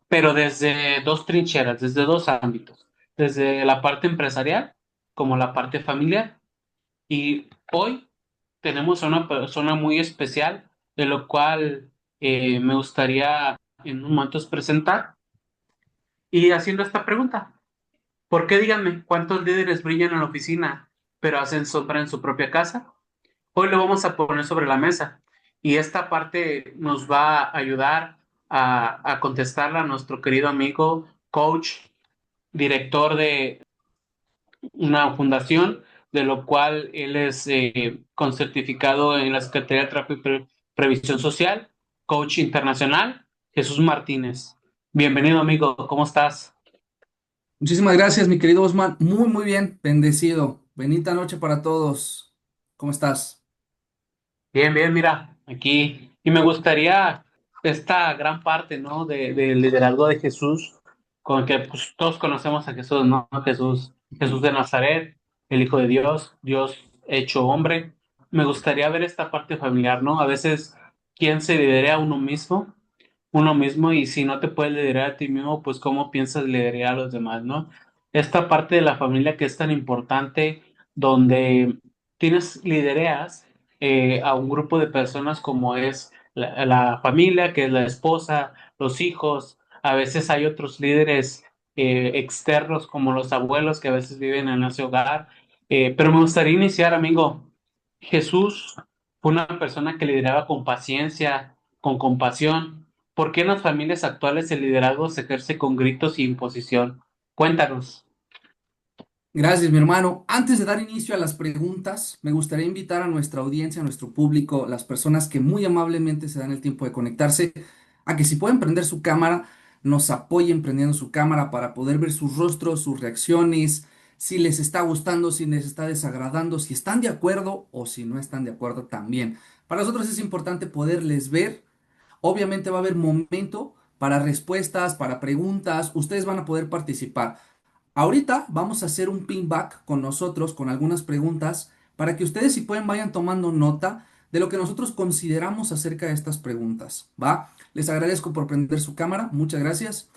pero desde dos trincheras, desde dos ámbitos, desde la parte empresarial como la parte familiar. Y hoy tenemos a una persona muy especial, de lo cual me gustaría en un momento presentar y haciendo esta pregunta. ¿Por qué, díganme, cuántos líderes brillan en la oficina, pero hacen sombra en su propia casa? Hoy lo vamos a poner sobre la mesa y esta parte nos va a ayudar a contestarla a nuestro querido amigo, coach, director de una fundación, de lo cual él es con certificado en la Secretaría de Trabajo y Previsión Social, coach internacional, Jesús Martínez. Bienvenido, amigo, ¿cómo estás? Muchísimas gracias, mi querido Osman. Muy, muy bien. Bendecido. Benita noche para todos. ¿Cómo estás? Bien, bien, mira, aquí. Y me gustaría esta gran parte, ¿no? Del liderazgo de Jesús, con que pues, todos conocemos a Jesús, ¿no? Jesús, Jesús de Nazaret, el Hijo de Dios, Dios hecho hombre. Me gustaría ver esta parte familiar, ¿no? A veces, ¿quién se lidera a uno mismo, y si no te puedes liderar a ti mismo, pues cómo piensas liderar a los demás, ¿no? Esta parte de la familia que es tan importante, donde tienes lidereas a un grupo de personas como es la familia, que es la esposa, los hijos. A veces hay otros líderes externos como los abuelos que a veces viven en ese hogar. Pero me gustaría iniciar, amigo. Jesús fue una persona que lideraba con paciencia, con compasión. ¿Por qué en las familias actuales el liderazgo se ejerce con gritos y imposición? Cuéntanos. Gracias, mi hermano. Antes de dar inicio a las preguntas, me gustaría invitar a nuestra audiencia, a nuestro público, las personas que muy amablemente se dan el tiempo de conectarse, a que si pueden prender su cámara, nos apoyen prendiendo su cámara para poder ver sus rostros, sus reacciones, si les está gustando, si les está desagradando, si están de acuerdo o si no están de acuerdo también. Para nosotros es importante poderles ver. Obviamente va a haber momento para respuestas, para preguntas. Ustedes van a poder participar. Ahorita vamos a hacer un pingback con nosotros, con algunas preguntas, para que ustedes si pueden vayan tomando nota de lo que nosotros consideramos acerca de estas preguntas. ¿Va? Les agradezco por prender su cámara. Muchas gracias.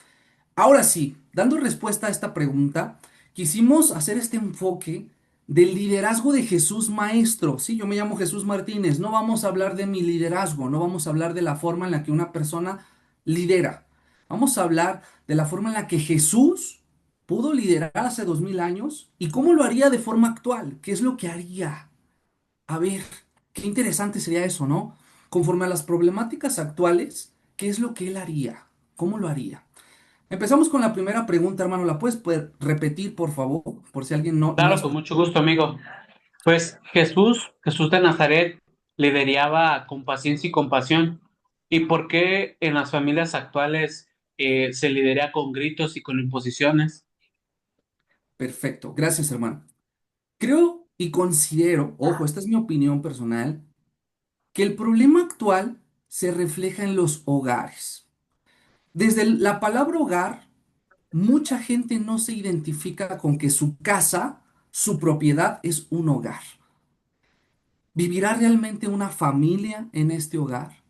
Ahora sí, dando respuesta a esta pregunta, quisimos hacer este enfoque del liderazgo de Jesús Maestro. Sí, yo me llamo Jesús Martínez. No vamos a hablar de mi liderazgo, no vamos a hablar de la forma en la que una persona lidera. Vamos a hablar de la forma en la que Jesús pudo liderar hace 2000 años y cómo lo haría de forma actual. ¿Qué es lo que haría? A ver, qué interesante sería eso, ¿no? Conforme a las problemáticas actuales, ¿qué es lo que él haría? ¿Cómo lo haría? Empezamos con la primera pregunta, hermano. ¿La puedes repetir, por favor? Por si alguien no Claro, con escuchó. mucho gusto, amigo. Pues Jesús de Nazaret, lideraba con paciencia y compasión. ¿Y por qué en las familias actuales se lidera con gritos y con imposiciones? Perfecto. Gracias, hermano. Creo y considero, ojo, esta es mi opinión personal, que el problema actual se refleja en los hogares. Desde la palabra hogar, mucha gente no se identifica con que su casa, su propiedad es un hogar. ¿Vivirá realmente una familia en este hogar?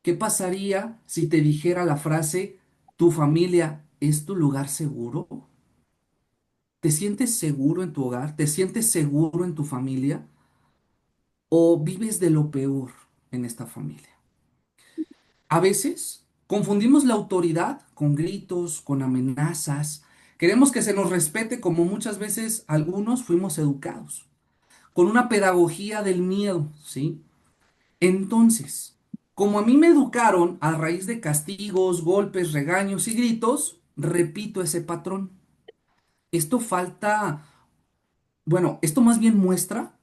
¿Qué pasaría si te dijera la frase, tu familia es tu lugar seguro? ¿Te sientes seguro en tu hogar? ¿Te sientes seguro en tu familia? ¿O vives de lo peor en esta familia? A veces confundimos la autoridad con gritos, con amenazas. Queremos que se nos respete como muchas veces algunos fuimos educados, con una pedagogía del miedo, ¿sí? Entonces, como a mí me educaron a raíz de castigos, golpes, regaños y gritos, repito ese patrón. Esto falta, bueno, esto más bien muestra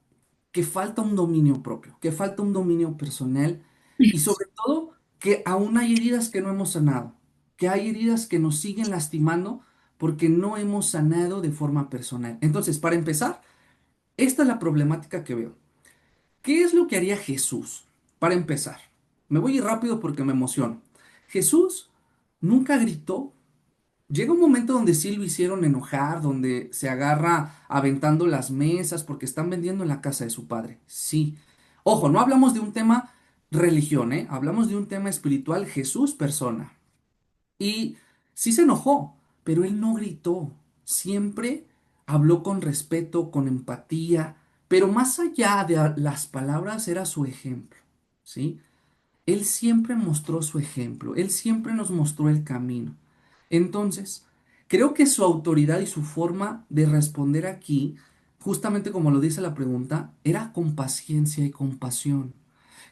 que falta un dominio propio, que falta un dominio personal y sobre todo que aún hay heridas que no hemos sanado, que hay heridas que nos siguen lastimando porque no hemos sanado de forma personal. Entonces, para empezar, esta es la problemática que veo. ¿Qué es lo que haría Jesús? Para empezar, me voy a ir rápido porque me emociono. Jesús nunca gritó. Llega un momento donde sí lo hicieron enojar, donde se agarra aventando las mesas porque están vendiendo en la casa de su padre. Sí. Ojo, no hablamos de un tema religión, ¿eh? Hablamos de un tema espiritual, Jesús persona. Y sí se enojó, pero él no gritó. Siempre habló con respeto, con empatía, pero más allá de las palabras era su ejemplo, ¿sí? Él siempre mostró su ejemplo, él siempre nos mostró el camino. Entonces, creo que su autoridad y su forma de responder aquí, justamente como lo dice la pregunta, era con paciencia y compasión.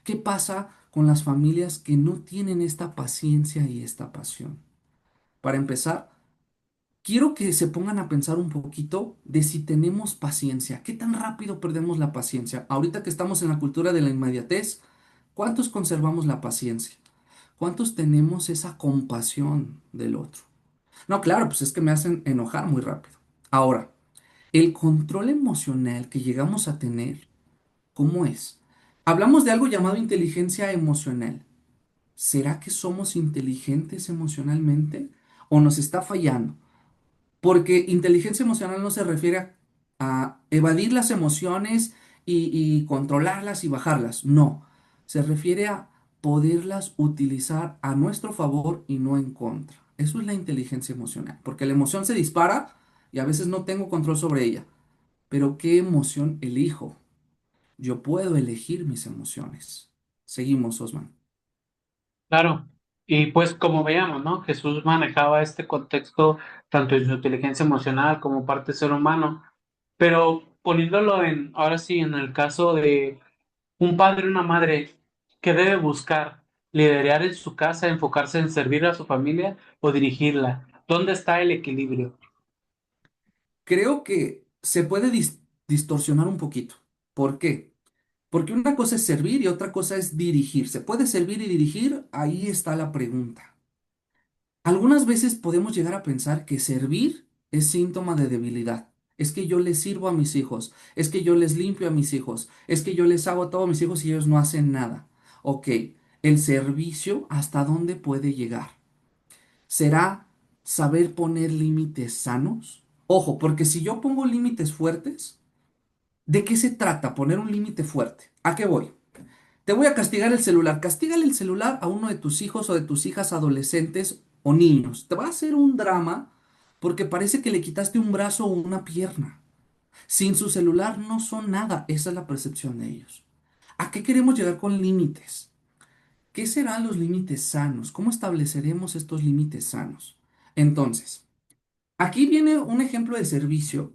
¿Qué pasa con las familias que no tienen esta paciencia y esta pasión? Para empezar, quiero que se pongan a pensar un poquito de si tenemos paciencia. ¿Qué tan rápido perdemos la paciencia? Ahorita que estamos en la cultura de la inmediatez, ¿cuántos conservamos la paciencia? ¿Cuántos tenemos esa compasión del otro? No, claro, pues es que me hacen enojar muy rápido. Ahora, el control emocional que llegamos a tener, ¿cómo es? Hablamos de algo llamado inteligencia emocional. ¿Será que somos inteligentes emocionalmente o nos está fallando? Porque inteligencia emocional no se refiere a evadir las emociones y controlarlas y bajarlas. No, se refiere a poderlas utilizar a nuestro favor y no en contra. Eso es la inteligencia emocional, porque la emoción se dispara y a veces no tengo control sobre ella. Pero ¿qué emoción elijo? Yo puedo elegir mis emociones. Seguimos, Osman. Claro, y pues como veíamos, ¿no? Jesús manejaba este contexto tanto en su inteligencia emocional como parte ser humano, pero poniéndolo en, ahora sí, en el caso de un padre y una madre que debe buscar liderar en su casa, enfocarse en servir a su familia o dirigirla. ¿Dónde está el equilibrio? Creo que se puede distorsionar un poquito. ¿Por qué? Porque una cosa es servir y otra cosa es dirigir. ¿Se puede servir y dirigir? Ahí está la pregunta. Algunas veces podemos llegar a pensar que servir es síntoma de debilidad. Es que yo les sirvo a mis hijos, es que yo les limpio a mis hijos, es que yo les hago todo a mis hijos y ellos no hacen nada. Ok, el servicio, ¿hasta dónde puede llegar? ¿Será saber poner límites sanos? Ojo, porque si yo pongo límites fuertes, ¿de qué se trata poner un límite fuerte? ¿A qué voy? Te voy a castigar el celular. Castígale el celular a uno de tus hijos o de tus hijas adolescentes o niños. Te va a hacer un drama porque parece que le quitaste un brazo o una pierna. Sin su celular no son nada. Esa es la percepción de ellos. ¿A qué queremos llegar con límites? ¿Qué serán los límites sanos? ¿Cómo estableceremos estos límites sanos? Entonces, aquí viene un ejemplo de servicio.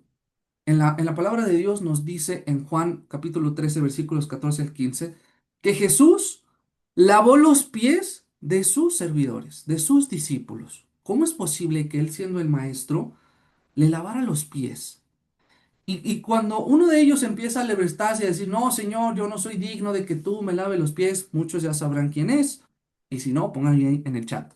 En la palabra de Dios nos dice en Juan capítulo 13 versículos 14 al 15 que Jesús lavó los pies de sus servidores, de sus discípulos. ¿Cómo es posible que él siendo el maestro le lavara los pies? Y cuando uno de ellos empieza a lebrestarse y a decir, no, Señor, yo no soy digno de que tú me laves los pies, muchos ya sabrán quién es. Y si no, pongan ahí en el chat.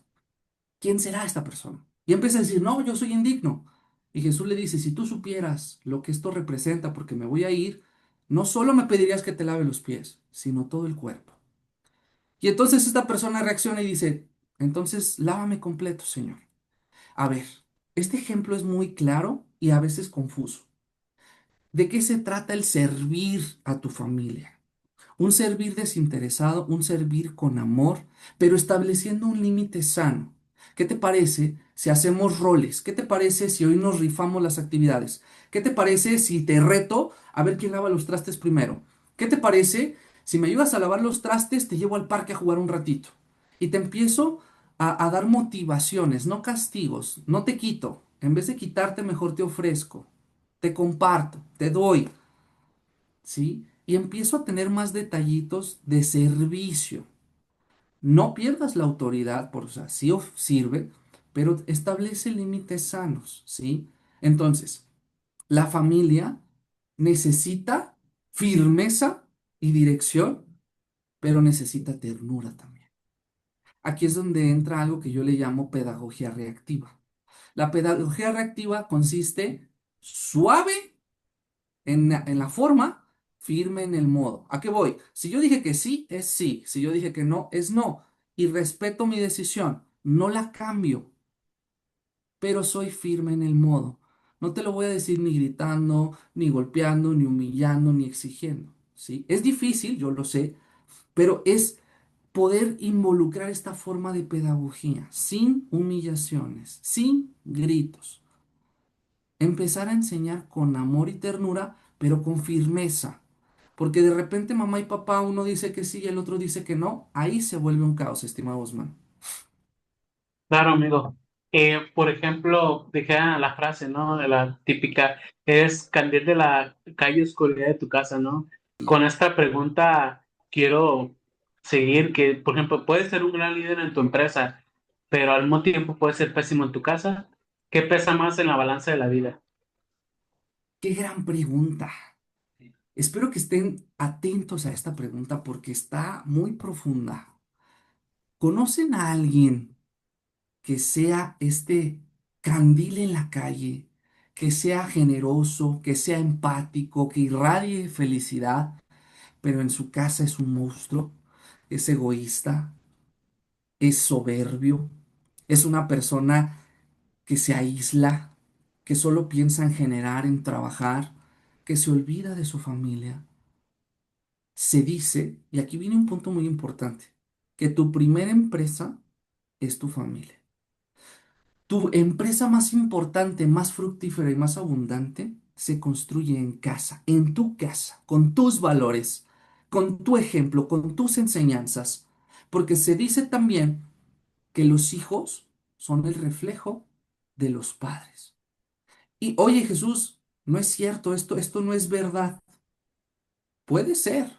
¿Quién será esta persona? Y empieza a decir, no, yo soy indigno. Y Jesús le dice, si tú supieras lo que esto representa, porque me voy a ir, no solo me pedirías que te lave los pies, sino todo el cuerpo. Y entonces esta persona reacciona y dice, entonces lávame completo, Señor. A ver, este ejemplo es muy claro y a veces confuso. ¿De qué se trata el servir a tu familia? Un servir desinteresado, un servir con amor, pero estableciendo un límite sano. ¿Qué te parece si hacemos roles? ¿Qué te parece si hoy nos rifamos las actividades? ¿Qué te parece si te reto a ver quién lava los trastes primero? ¿Qué te parece si me ayudas a lavar los trastes, te llevo al parque a jugar un ratito? Y te empiezo a dar motivaciones, no castigos, no te quito. En vez de quitarte, mejor te ofrezco, te comparto, te doy. ¿Sí? Y empiezo a tener más detallitos de servicio. No pierdas la autoridad, por, o sea, sí sirve, pero establece límites sanos, ¿sí? Entonces, la familia necesita firmeza y dirección, pero necesita ternura también. Aquí es donde entra algo que yo le llamo pedagogía reactiva. La pedagogía reactiva consiste suave en la forma, firme en el modo. ¿A qué voy? Si yo dije que sí, es sí. Si yo dije que no, es no. Y respeto mi decisión. No la cambio, pero soy firme en el modo. No te lo voy a decir ni gritando, ni golpeando, ni humillando, ni exigiendo. ¿Sí? Es difícil, yo lo sé, pero es poder involucrar esta forma de pedagogía sin humillaciones, sin gritos. Empezar a enseñar con amor y ternura, pero con firmeza. Porque de repente mamá y papá, uno dice que sí y el otro dice que no, ahí se vuelve un caos, estimado Osman. Claro, amigo. Por ejemplo, dije la frase, ¿no? La típica, es candil de la calle, oscuridad de tu casa, ¿no? Con esta pregunta quiero seguir que, por ejemplo, puedes ser un gran líder en tu empresa, pero al mismo tiempo puedes ser pésimo en tu casa. ¿Qué pesa más en la balanza de la vida? Qué gran pregunta. Espero que estén atentos a esta pregunta porque está muy profunda. ¿Conocen a alguien que sea este candil en la calle, que sea generoso, que sea empático, que irradie felicidad, pero en su casa es un monstruo, es egoísta, es soberbio, es una persona que se aísla, que solo piensa en generar, en trabajar, que se olvida de su familia? Se dice, y aquí viene un punto muy importante, que tu primera empresa es tu familia. Tu empresa más importante, más fructífera y más abundante se construye en casa, en tu casa, con tus valores, con tu ejemplo, con tus enseñanzas. Porque se dice también que los hijos son el reflejo de los padres. Y oye Jesús, no es cierto, esto no es verdad. Puede ser.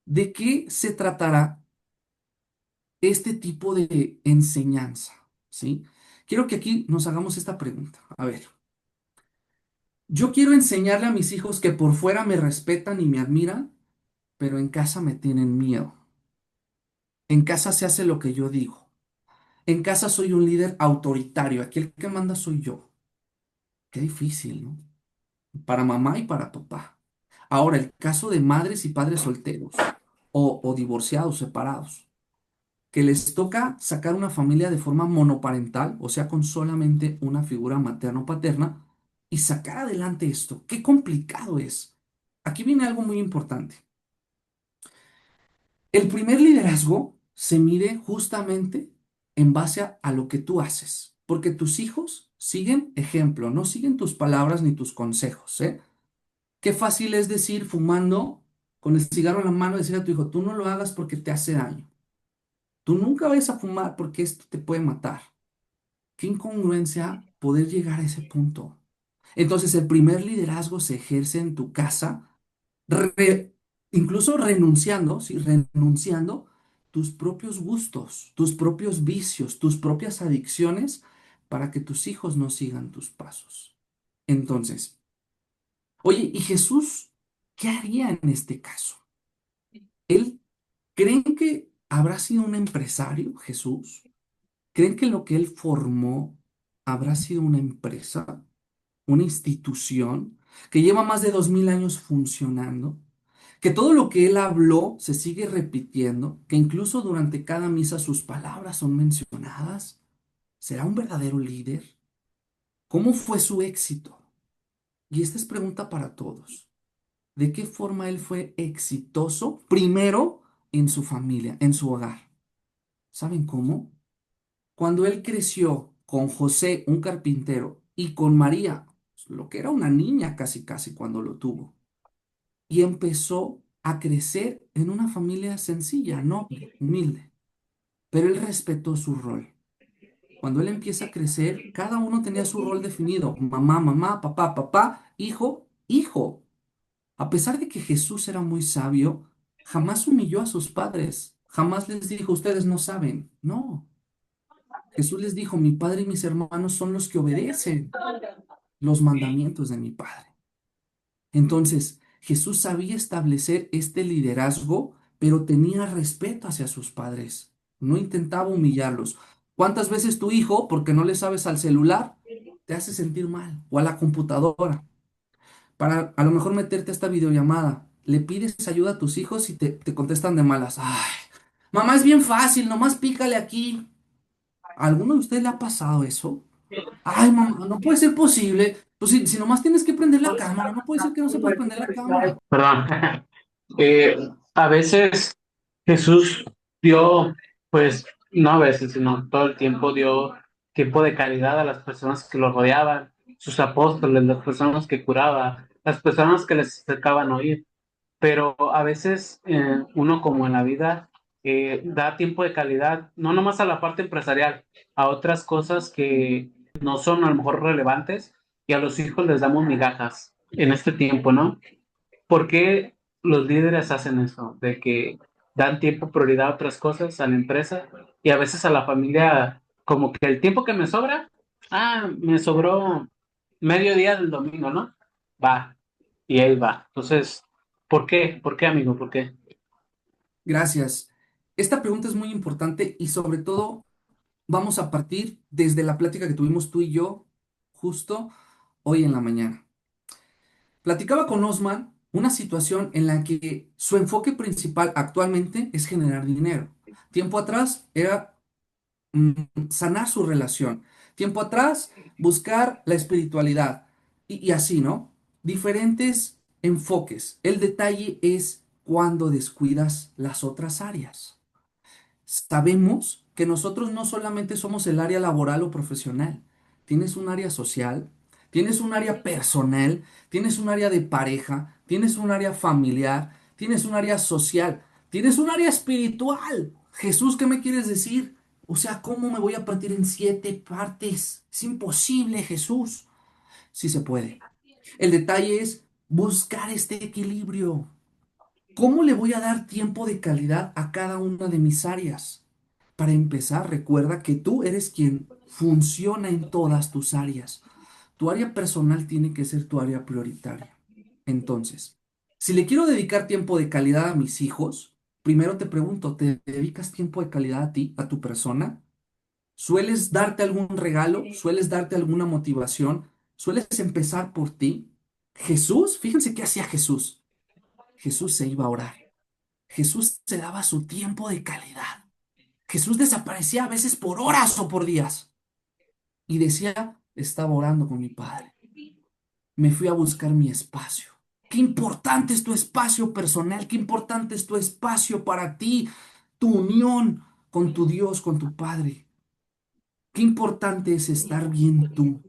¿De qué se tratará este tipo de enseñanza? ¿Sí? Quiero que aquí nos hagamos esta pregunta. A ver. Yo quiero enseñarle a mis hijos que por fuera me respetan y me admiran, pero en casa me tienen miedo. En casa se hace lo que yo digo. En casa soy un líder autoritario. Aquí el que manda soy yo. Qué difícil, ¿no? Para mamá y para papá. Ahora, el caso de madres y padres solteros o divorciados, separados, que les toca sacar una familia de forma monoparental, o sea, con solamente una figura materno paterna, y sacar adelante esto. Qué complicado es. Aquí viene algo muy importante. El primer liderazgo se mide justamente en base a lo que tú haces, porque tus hijos siguen ejemplo, no siguen tus palabras ni tus consejos, ¿eh? Qué fácil es decir fumando con el cigarro en la mano, decir a tu hijo, tú no lo hagas porque te hace daño. Tú nunca vayas a fumar porque esto te puede matar. Qué incongruencia poder llegar a ese punto. Entonces, el primer liderazgo se ejerce en tu casa, re- incluso renunciando, sí, renunciando tus propios gustos, tus propios vicios, tus propias adicciones, para que tus hijos no sigan tus pasos. Entonces, oye, ¿y Jesús qué haría en este caso? ¿Él creen que habrá sido un empresario, Jesús? ¿Creen que lo que él formó habrá sido una empresa, una institución que lleva más de 2000 años funcionando? Que todo lo que él habló se sigue repitiendo, que incluso durante cada misa sus palabras son mencionadas. ¿Será un verdadero líder? ¿Cómo fue su éxito? Y esta es pregunta para todos. ¿De qué forma él fue exitoso? Primero, en su familia, en su hogar. ¿Saben cómo? Cuando él creció con José, un carpintero, y con María, lo que era una niña casi casi cuando lo tuvo, y empezó a crecer en una familia sencilla, noble, humilde, pero él respetó su rol. Cuando él empieza a crecer, cada uno tenía su rol definido, mamá, mamá, papá, papá, hijo, hijo. A pesar de que Jesús era muy sabio, jamás humilló a sus padres, jamás les dijo, ustedes no saben, no. Jesús les dijo, mi padre y mis hermanos son los que obedecen los mandamientos de mi padre. Entonces, Jesús sabía establecer este liderazgo, pero tenía respeto hacia sus padres. No intentaba humillarlos. ¿Cuántas veces tu hijo, porque no le sabes al celular, te hace sentir mal? O a la computadora, para a lo mejor meterte a esta videollamada. Le pides ayuda a tus hijos y te contestan de malas. Ay, mamá, es bien fácil, nomás pícale aquí. ¿A alguno de ustedes le ha pasado eso? Ay, mamá, no puede ser posible. Pues si nomás tienes que prender la cámara, no puede ser que no sepas prender la cámara. Perdón. A veces Jesús dio, pues, no a veces, sino todo el tiempo dio tiempo de calidad a las personas que lo rodeaban, sus apóstoles, las personas que curaba, las personas que les acercaban a oír. Pero a veces uno como en la vida da tiempo de calidad, no nomás a la parte empresarial, a otras cosas que no son a lo mejor relevantes y a los hijos les damos migajas en este tiempo, ¿no? ¿Por qué los líderes hacen eso? De que dan tiempo, prioridad a otras cosas, a la empresa y a veces a la familia, como que el tiempo que me sobra, me sobró medio día del domingo, ¿no? Va, y ahí va. Entonces, ¿por qué? ¿Por qué, amigo? ¿Por qué? Gracias. Esta pregunta es muy importante y sobre todo vamos a partir desde la plática que tuvimos tú y yo justo hoy en la mañana. Platicaba con Osman una situación en la que su enfoque principal actualmente es generar dinero. Tiempo atrás era sanar su relación. Tiempo atrás buscar la espiritualidad y así, ¿no? Diferentes enfoques. El detalle es cuando descuidas las otras áreas. Sabemos que nosotros no solamente somos el área laboral o profesional, tienes un área social, tienes un área personal, tienes un área de pareja, tienes un área familiar, tienes un área social, tienes un área espiritual. Jesús, ¿qué me quieres decir? O sea, ¿cómo me voy a partir en 7 partes? Es imposible, Jesús. Sí se puede. El detalle es buscar este equilibrio. ¿Cómo le voy a dar tiempo de calidad a cada una de mis áreas? Para empezar, recuerda que tú eres quien funciona en todas tus áreas. Tu área personal tiene que ser tu área prioritaria. Entonces, si le quiero dedicar tiempo de calidad a mis hijos, primero te pregunto, ¿te dedicas tiempo de calidad a ti, a tu persona? ¿Sueles darte algún regalo? ¿Sueles darte alguna motivación? ¿Sueles empezar por ti? Jesús, fíjense qué hacía Jesús. Jesús se iba a orar. Jesús se daba su tiempo de calidad. Jesús desaparecía a veces por horas o por días y decía, estaba orando con mi Padre. Me fui a buscar mi espacio. Qué importante es tu espacio personal, qué importante es tu espacio para ti, tu unión con tu Dios, con tu Padre. Qué importante es estar bien tú.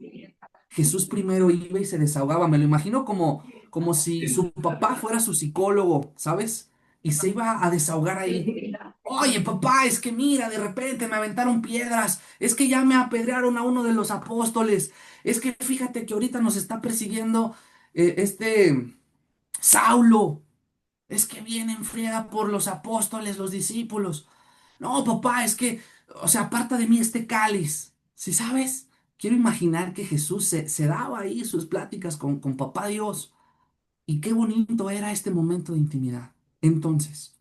Jesús primero iba y se desahogaba. Me lo imagino como si su papá fuera su psicólogo, ¿sabes? Y se iba a desahogar ahí. Oye, papá, es que mira, de repente me aventaron piedras. Es que ya me apedrearon a uno de los apóstoles. Es que fíjate que ahorita nos está persiguiendo este Saulo. Es que viene en friega por los apóstoles, los discípulos. No, papá, es que, o sea, aparta de mí este cáliz. ¿Sí sabes? Quiero imaginar que Jesús se daba ahí sus pláticas con papá Dios. Y qué bonito era este momento de intimidad. Entonces,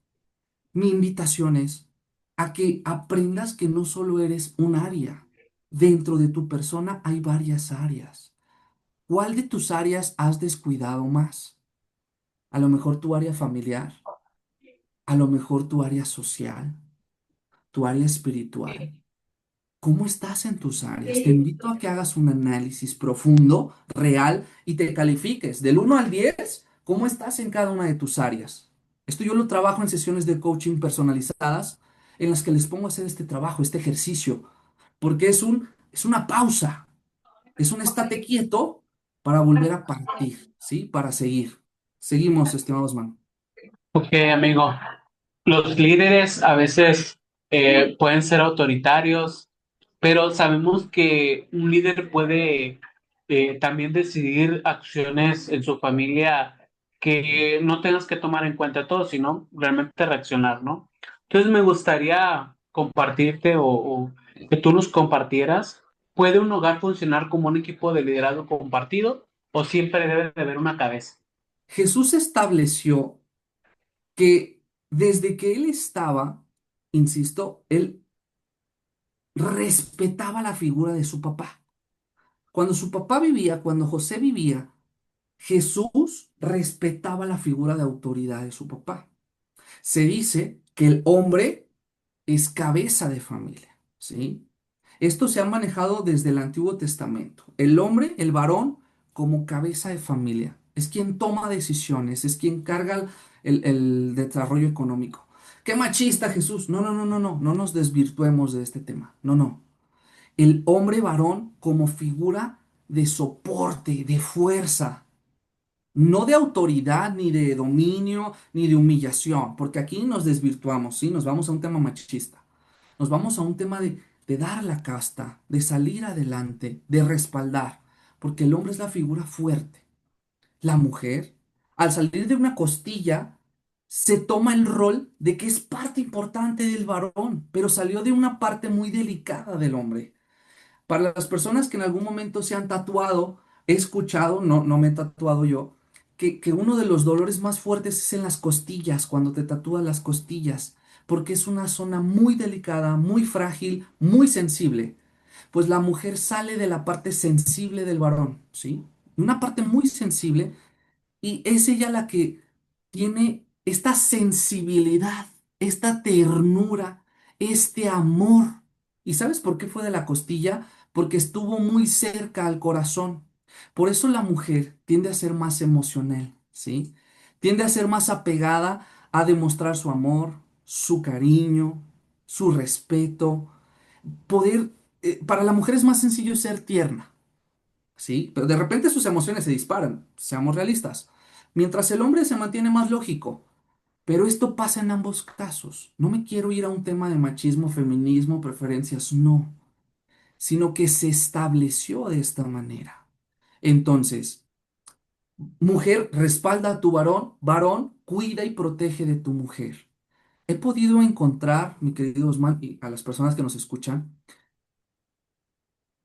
mi invitación es a que aprendas que no solo eres un área. Dentro de tu persona hay varias áreas. ¿Cuál de tus áreas has descuidado más? A lo mejor tu área familiar, a lo mejor tu área social, tu área espiritual. ¿Cómo estás en tus áreas? Te invito a que hagas un análisis profundo, real, y te califiques del 1 al 10. ¿Cómo estás en cada una de tus áreas? Esto yo lo trabajo en sesiones de coaching personalizadas en las que les pongo a hacer este trabajo, este ejercicio, porque es una pausa, es un estate quieto para volver a partir, ¿sí? Para seguir. Seguimos, estimados man. Ok, amigo. Los líderes a veces pueden ser autoritarios, pero sabemos que un líder puede también decidir acciones en su familia que no tengas que tomar en cuenta todo, sino realmente reaccionar, ¿no? Entonces me gustaría compartirte o que tú nos compartieras, ¿puede un hogar funcionar como un equipo de liderazgo compartido o siempre debe de haber una cabeza? Jesús estableció que desde que él estaba, insisto, él respetaba la figura de su papá. Cuando su papá vivía, cuando José vivía, Jesús respetaba la figura de autoridad de su papá. Se dice que el hombre es cabeza de familia, ¿sí? Esto se ha manejado desde el Antiguo Testamento. El hombre, el varón, como cabeza de familia, es quien toma decisiones, es quien carga el desarrollo económico. Qué machista Jesús. No, no, no, no, no, no nos desvirtuemos de este tema. No, no. El hombre varón como figura de soporte, de fuerza, no de autoridad, ni de dominio, ni de humillación, porque aquí nos desvirtuamos, ¿sí? Nos vamos a un tema machista. Nos vamos a un tema de dar la casta, de salir adelante, de respaldar, porque el hombre es la figura fuerte. La mujer, al salir de una costilla, se toma el rol de que es parte importante del varón, pero salió de una parte muy delicada del hombre. Para las personas que en algún momento se han tatuado, he escuchado, no, no me he tatuado yo, que uno de los dolores más fuertes es en las costillas, cuando te tatúas las costillas, porque es una zona muy delicada, muy frágil, muy sensible. Pues la mujer sale de la parte sensible del varón, ¿sí? Una parte muy sensible y es ella la que tiene esta sensibilidad, esta ternura, este amor. ¿Y sabes por qué fue de la costilla? Porque estuvo muy cerca al corazón. Por eso la mujer tiende a ser más emocional, ¿sí? Tiende a ser más apegada a demostrar su amor, su cariño, su respeto. Poder, para la mujer es más sencillo ser tierna. Sí, pero de repente sus emociones se disparan, seamos realistas. Mientras el hombre se mantiene más lógico, pero esto pasa en ambos casos. No me quiero ir a un tema de machismo, feminismo, preferencias, no, sino que se estableció de esta manera. Entonces, mujer, respalda a tu varón, varón, cuida y protege de tu mujer. He podido encontrar, mi querido Osman, y a las personas que nos escuchan,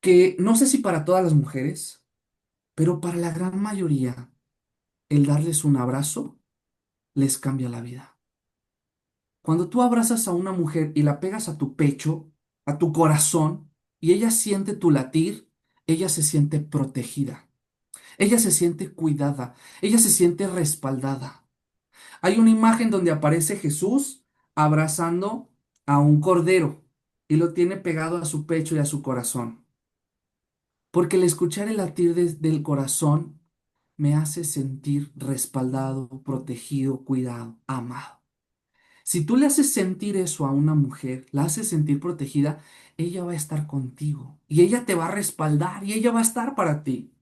que no sé si para todas las mujeres, pero para la gran mayoría, el darles un abrazo les cambia la vida. Cuando tú abrazas a una mujer y la pegas a tu pecho, a tu corazón, y ella siente tu latir, ella se siente protegida, ella se siente cuidada, ella se siente respaldada. Hay una imagen donde aparece Jesús abrazando a un cordero y lo tiene pegado a su pecho y a su corazón. Porque el escuchar el latir del corazón me hace sentir respaldado, protegido, cuidado, amado. Si tú le haces sentir eso a una mujer, la haces sentir protegida, ella va a estar contigo y ella te va a respaldar y ella va a estar para ti.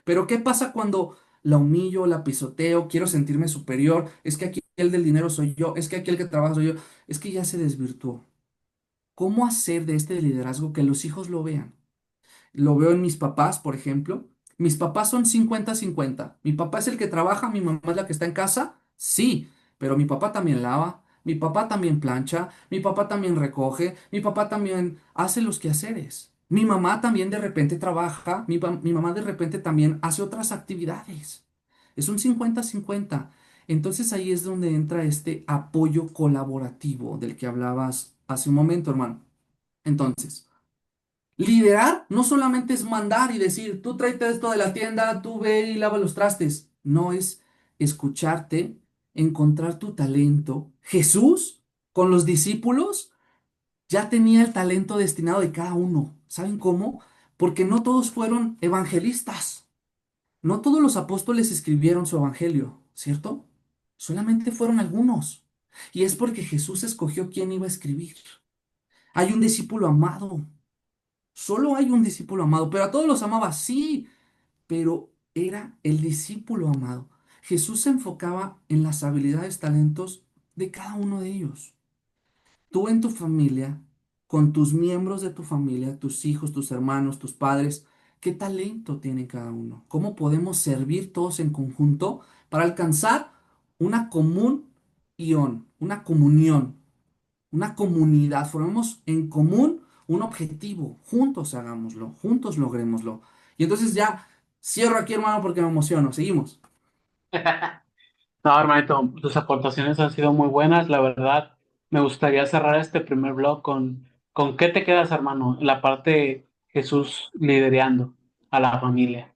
Pero ¿qué pasa cuando la humillo, la pisoteo, quiero sentirme superior? Es que aquí el del dinero soy yo, es que aquí el que trabaja soy yo, es que ya se desvirtuó. ¿Cómo hacer de este liderazgo que los hijos lo vean? Lo veo en mis papás, por ejemplo. Mis papás son 50-50. Mi papá es el que trabaja, mi mamá es la que está en casa. Sí, pero mi papá también lava, mi papá también plancha, mi papá también recoge, mi papá también hace los quehaceres. Mi mamá también de repente trabaja, mi mamá de repente también hace otras actividades. Es un 50-50. Entonces ahí es donde entra este apoyo colaborativo del que hablabas hace un momento, hermano. Entonces, liderar no solamente es mandar y decir, tú tráete esto de la tienda, tú ve y lava los trastes. No es escucharte, encontrar tu talento. Jesús, con los discípulos, ya tenía el talento destinado de cada uno. ¿Saben cómo? Porque no todos fueron evangelistas. No todos los apóstoles escribieron su evangelio, ¿cierto? Solamente fueron algunos. Y es porque Jesús escogió quién iba a escribir. Hay un discípulo amado. Solo hay un discípulo amado, pero a todos los amaba, sí, pero era el discípulo amado. Jesús se enfocaba en las habilidades, talentos de cada uno de ellos. Tú en tu familia, con tus miembros de tu familia, tus hijos, tus hermanos, tus padres, ¿qué talento tiene cada uno? ¿Cómo podemos servir todos en conjunto para alcanzar una común ión, una comunión? Una comunidad, formemos en común un objetivo, juntos hagámoslo, juntos logrémoslo. Y entonces ya cierro aquí, hermano, porque me emociono. Seguimos. No, hermanito, tus aportaciones han sido muy buenas, la verdad. Me gustaría cerrar este primer blog con ¿qué te quedas, hermano? La parte Jesús liderando a la familia.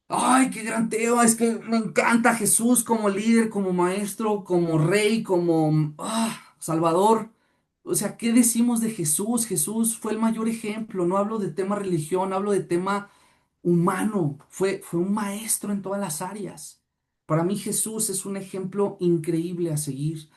Ay, qué gran tema, es que me encanta Jesús como líder, como maestro, como rey, como Salvador. O sea, ¿qué decimos de Jesús? Jesús fue el mayor ejemplo. No hablo de tema religión, hablo de tema humano. Fue un maestro en todas las áreas. Para mí Jesús es un ejemplo increíble a seguir.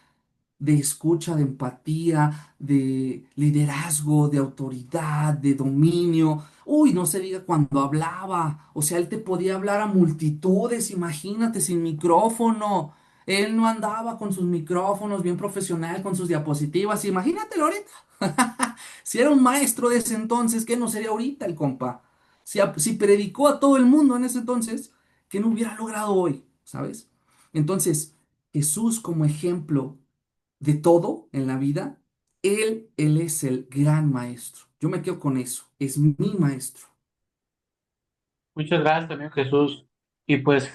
de escucha, de empatía, de liderazgo, de autoridad, de dominio. Uy, no se diga cuando hablaba. O sea, él te podía hablar a multitudes, imagínate, sin micrófono. Él no andaba con sus micrófonos bien profesional, con sus diapositivas. Imagínatelo ahorita. Si era un maestro de ese entonces, ¿qué no sería ahorita el compa? Si predicó a todo el mundo en ese entonces, ¿qué no hubiera logrado hoy? ¿Sabes? Entonces, Jesús como ejemplo de todo en la vida, Él es el gran maestro. Yo me quedo con eso. Es mi maestro. Muchas gracias también, Jesús. Y pues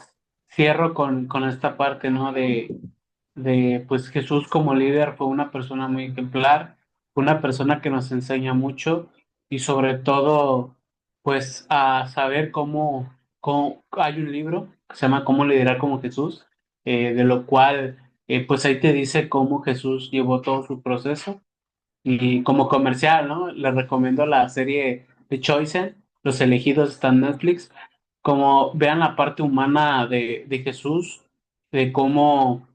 cierro con esta parte, ¿no? Pues Jesús como líder fue una persona muy ejemplar, fue una persona que nos enseña mucho y sobre todo, pues a saber cómo hay un libro que se llama Cómo liderar como Jesús, de lo cual, pues ahí te dice cómo Jesús llevó todo su proceso. Y como comercial, ¿no? Les recomiendo la serie de Chosen, Los Elegidos, está en Netflix. Como vean la parte humana de Jesús, de cómo,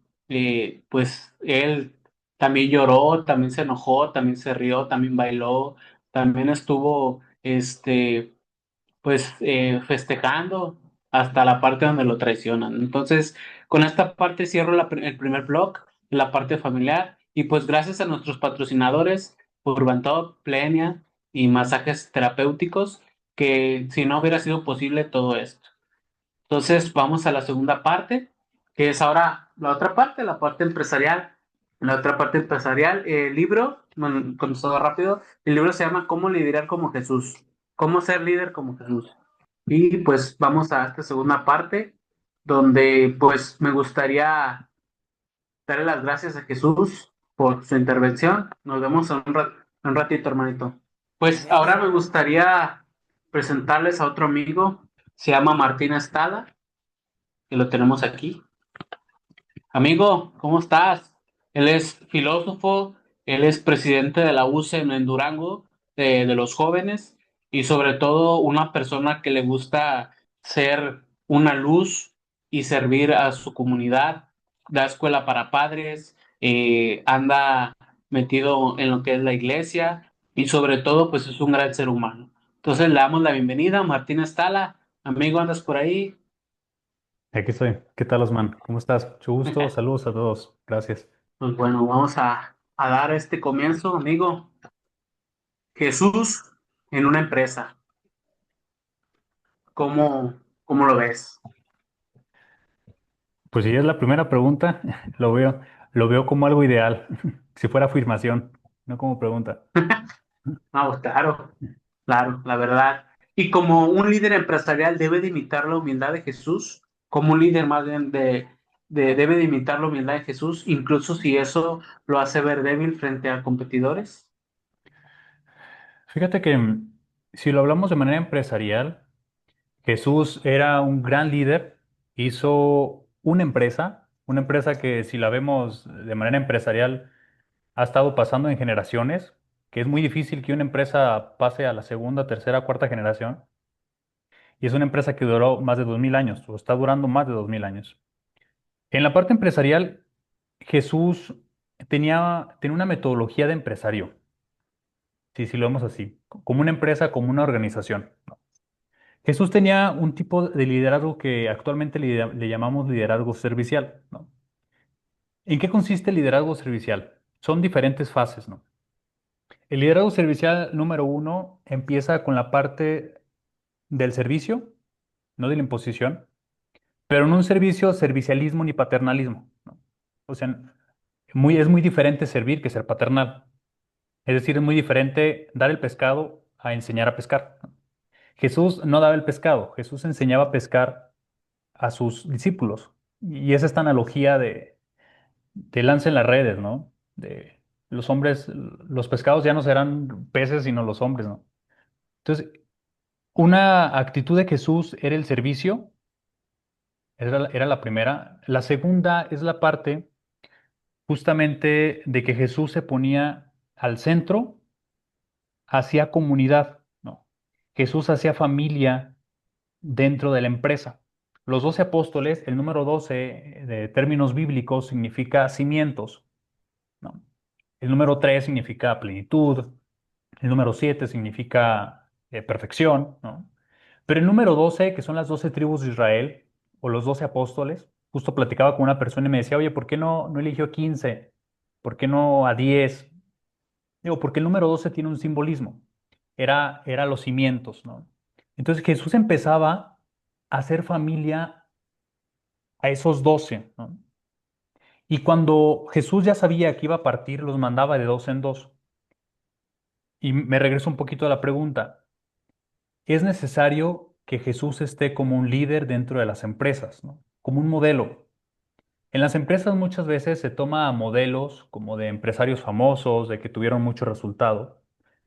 pues, él también lloró, también se enojó, también se rió, también bailó, también estuvo, pues festejando hasta la parte donde lo traicionan. Entonces, con esta parte cierro el primer blog, la parte familiar, y pues gracias a nuestros patrocinadores, Urbantop, Plenia y masajes terapéuticos, que si no hubiera sido posible todo esto. Entonces, vamos a la segunda parte, que es ahora la otra parte, la parte empresarial. La otra parte empresarial, el libro, bueno, con todo rápido, el libro se llama ¿Cómo liderar como Jesús? ¿Cómo ser líder como Jesús? Y pues vamos a esta segunda parte, donde pues me gustaría darle las gracias a Jesús por su intervención. Nos vemos en un ratito, hermanito. Pues ahora me gustaría presentarles a otro amigo, se llama Martín Estada, que lo tenemos aquí. Amigo, ¿cómo estás? Él es filósofo, él es presidente de la UCE en Durango, de los jóvenes, y sobre todo una persona que le gusta ser una luz y servir a su comunidad. Da escuela para padres, anda metido en lo que es la iglesia y sobre todo pues es un gran ser humano. Entonces le damos la bienvenida a Martín Estala. Amigo, ¿andas por ahí? Aquí estoy. ¿Qué tal, Osman? ¿Cómo estás? Mucho gusto. Saludos a todos. Gracias. Pues bueno, vamos a dar este comienzo, amigo. Jesús en una empresa. ¿Cómo lo ves? Pues si es la primera pregunta, lo veo como algo ideal. Si fuera afirmación, no como pregunta. No, pues, claro, claro, la verdad. Y como un líder empresarial debe de imitar la humildad de Jesús, como un líder más bien debe de imitar la humildad de Jesús, incluso si eso lo hace ver débil frente a competidores. Fíjate que si lo hablamos de manera empresarial, Jesús era un gran líder, hizo una empresa que si la vemos de manera empresarial ha estado pasando en generaciones, que es muy difícil que una empresa pase a la segunda, tercera, cuarta generación. Y es una empresa que duró más de 2000 años, o está durando más de 2000 años. En la parte empresarial, Jesús tenía una metodología de empresario, si lo vemos así, como una empresa, como una organización. Jesús tenía un tipo de liderazgo que actualmente le llamamos liderazgo servicial, ¿no? ¿En qué consiste el liderazgo servicial? Son diferentes fases, ¿no? El liderazgo servicial número uno empieza con la parte del servicio, no de la imposición, pero no un servicialismo ni paternalismo, ¿no? O sea, es muy diferente servir que ser paternal. Es decir, es muy diferente dar el pescado a enseñar a pescar, ¿no? Jesús no daba el pescado, Jesús enseñaba a pescar a sus discípulos. Y es esta analogía de lancen las redes, ¿no? De los hombres, los pescados ya no serán peces, sino los hombres, ¿no? Entonces, una actitud de Jesús era el servicio, era la primera. La segunda es la parte justamente de que Jesús se ponía al centro, hacía comunidad, ¿no? Jesús hacía familia dentro de la empresa. Los 12 apóstoles, el número 12 de términos bíblicos significa cimientos. ¿no? El número 3 significa plenitud, el número 7 significa perfección, ¿no? Pero el número 12, que son las 12 tribus de Israel, o los 12 apóstoles, justo platicaba con una persona y me decía, oye, ¿por qué no eligió 15? ¿Por qué no a 10? Digo, porque el número 12 tiene un simbolismo. Era los cimientos, ¿no? Entonces Jesús empezaba a hacer familia a esos 12, ¿no? Y cuando Jesús ya sabía que iba a partir, los mandaba de dos en dos. Y me regreso un poquito a la pregunta. ¿Es necesario que Jesús esté como un líder dentro de las empresas, ¿no? Como un modelo? En las empresas muchas veces se toma a modelos como de empresarios famosos, de que tuvieron mucho resultado,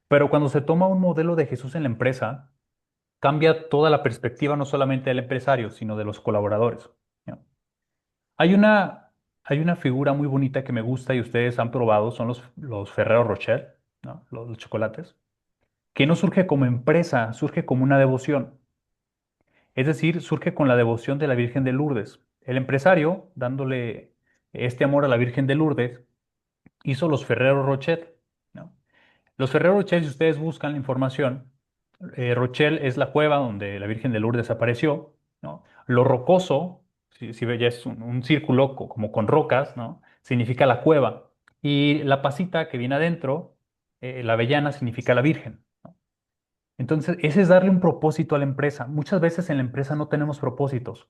pero cuando se toma un modelo de Jesús en la empresa, cambia toda la perspectiva no solamente del empresario, sino de los colaboradores, ¿no? Hay una, hay una figura muy bonita que me gusta y ustedes han probado, son los Ferrero Rocher, ¿no? Los chocolates, que no surge como empresa, surge como una devoción. Es decir, surge con la devoción de la Virgen de Lourdes. El empresario, dándole este amor a la Virgen de Lourdes, hizo los Ferrero Rocher, ¿no? Los Ferrero Rocher, si ustedes buscan la información, Rochelle es la cueva donde la Virgen de Lourdes apareció, ¿no? Lo rocoso, si ve, ya es un círculo como con rocas, ¿no? Significa la cueva. Y la pasita que viene adentro, la avellana, significa la Virgen, ¿no? Entonces, ese es darle un propósito a la empresa. Muchas veces en la empresa no tenemos propósitos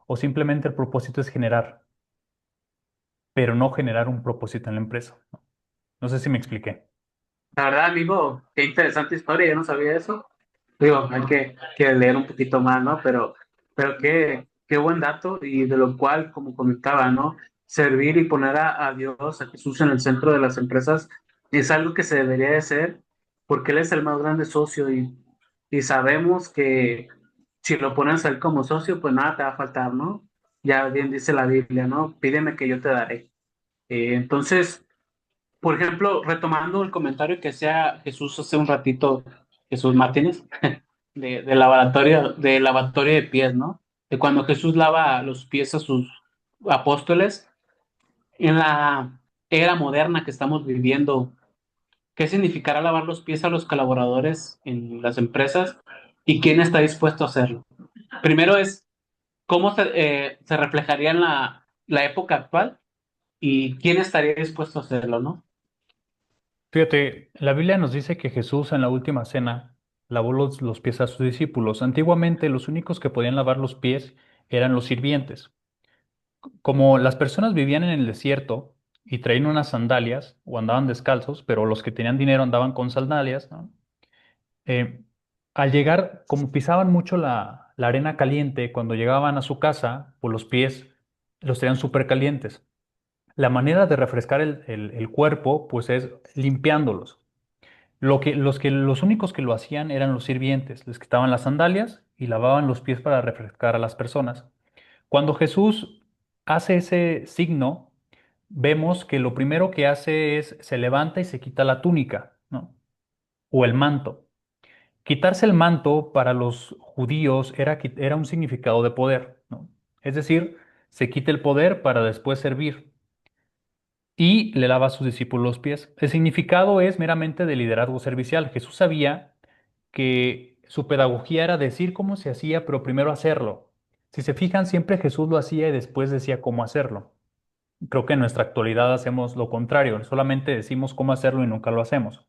o simplemente el propósito es generar, pero no generar un propósito en la empresa, ¿no? No sé si me expliqué. La verdad, amigo, qué interesante historia, yo no sabía eso. Digo, hay que leer un poquito más, ¿no? Pero qué buen dato y de lo cual, como comentaba, ¿no? Servir y poner a Dios, a Jesús en el centro de las empresas es algo que se debería de hacer porque Él es el más grande socio y sabemos que si lo pones a Él como socio, pues nada te va a faltar, ¿no? Ya bien dice la Biblia, ¿no? Pídeme que yo te daré. Entonces, por ejemplo, retomando el comentario que hacía Jesús hace un ratito, Jesús Martínez, de lavatorio de pies, ¿no? De cuando Jesús lava los pies a sus apóstoles en la era moderna que estamos viviendo. ¿Qué significará lavar los pies a los colaboradores en las empresas y quién está dispuesto a hacerlo? Primero es cómo se reflejaría en la época actual y quién estaría dispuesto a hacerlo, ¿no? Fíjate, la Biblia nos dice que Jesús en la última cena lavó los pies a sus discípulos. Antiguamente los únicos que podían lavar los pies eran los sirvientes. Como las personas vivían en el desierto y traían unas sandalias o andaban descalzos, pero los que tenían dinero andaban con sandalias, ¿no? Eh, Al llegar, como pisaban mucho la arena caliente, cuando llegaban a su casa, pues los pies los tenían súper calientes. La manera de refrescar el cuerpo, pues es limpiándolos. Los únicos que lo hacían eran los sirvientes, les quitaban las sandalias y lavaban los pies para refrescar a las personas. Cuando Jesús hace ese signo, vemos que lo primero que hace es se levanta y se quita la túnica, ¿no? O el manto. Quitarse el manto para los judíos era un significado de poder, ¿no? Es decir, se quita el poder para después servir y le lava a sus discípulos los pies. El significado es meramente de liderazgo servicial. Jesús sabía que su pedagogía era decir cómo se hacía, pero primero hacerlo. Si se fijan, siempre Jesús lo hacía y después decía cómo hacerlo. Creo que en nuestra actualidad hacemos lo contrario, solamente decimos cómo hacerlo y nunca lo hacemos.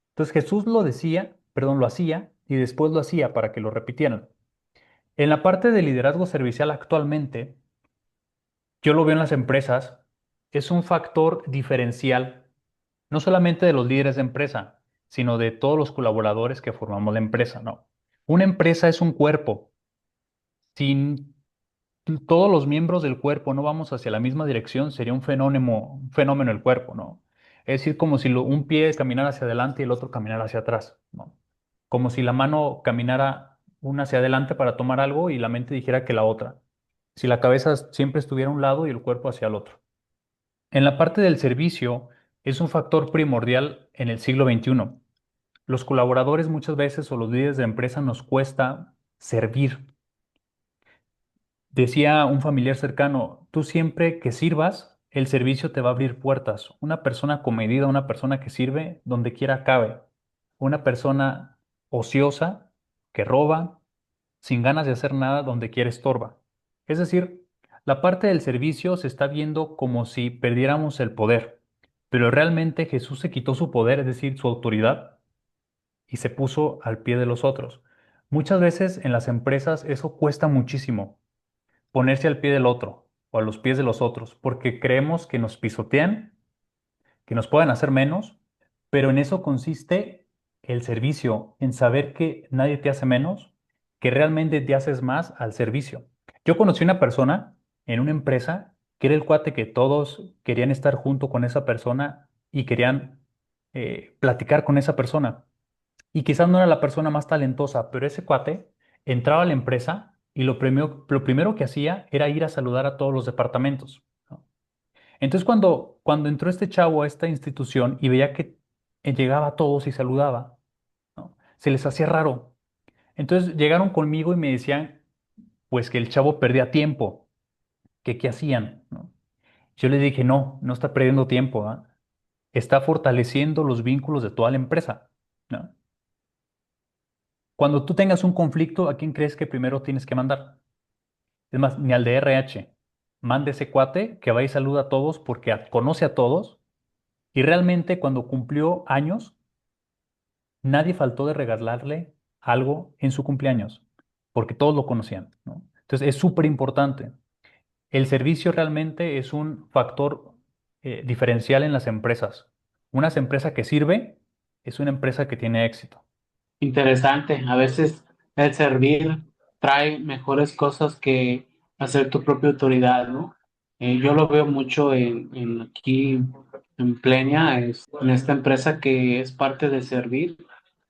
Entonces Jesús lo decía, perdón, lo hacía y después lo hacía para que lo repitieran. En la parte de liderazgo servicial actualmente, yo lo veo en las empresas, es un factor diferencial, no solamente de los líderes de empresa, sino de todos los colaboradores que formamos la empresa, ¿no? Una empresa es un cuerpo. Si todos los miembros del cuerpo no vamos hacia la misma dirección, sería un fenómeno el cuerpo, ¿no? Es decir, como si un pie caminara hacia adelante y el otro caminara hacia atrás, ¿no? Como si la mano caminara una hacia adelante para tomar algo y la mente dijera que la otra. Si la cabeza siempre estuviera a un lado y el cuerpo hacia el otro. En la parte del servicio es un factor primordial en el siglo XXI. Los colaboradores muchas veces o los líderes de empresa nos cuesta servir. Decía un familiar cercano, tú siempre que sirvas el servicio te va a abrir puertas. Una persona comedida, una persona que sirve, donde quiera cabe. Una persona ociosa, que roba, sin ganas de hacer nada, donde quiera estorba. Es decir, la parte del servicio se está viendo como si perdiéramos el poder, pero realmente Jesús se quitó su poder, es decir, su autoridad, y se puso al pie de los otros. Muchas veces en las empresas eso cuesta muchísimo, ponerse al pie del otro o a los pies de los otros, porque creemos que nos pisotean, que nos pueden hacer menos, pero en eso consiste el servicio, en saber que nadie te hace menos, que realmente te haces más al servicio. Yo conocí una persona en una empresa que era el cuate que todos querían estar junto con esa persona y querían platicar con esa persona. Y quizás no era la persona más talentosa, pero ese cuate entraba a la empresa y lo primero que hacía era ir a saludar a todos los departamentos, ¿no? Entonces cuando entró este chavo a esta institución y veía que llegaba a todos y saludaba, ¿no? Se les hacía raro. Entonces llegaron conmigo y me decían, pues que el chavo perdía tiempo, que qué hacían, ¿no? Yo les dije, no, no está perdiendo tiempo, ¿ah? Está fortaleciendo los vínculos de toda la empresa, ¿no? Cuando tú tengas un conflicto, ¿a quién crees que primero tienes que mandar? Es más, ni al de RH. Mande ese cuate que va y saluda a todos porque conoce a todos y realmente cuando cumplió años, nadie faltó de regalarle algo en su cumpleaños porque todos lo conocían, ¿no? Entonces es súper importante. El servicio realmente es un factor diferencial en las empresas. Una empresa que sirve es una empresa que tiene éxito. Interesante. A veces el servir trae mejores cosas que hacer tu propia autoridad, ¿no? Yo lo veo mucho en aquí en Plenia, en esta empresa que es parte de servir.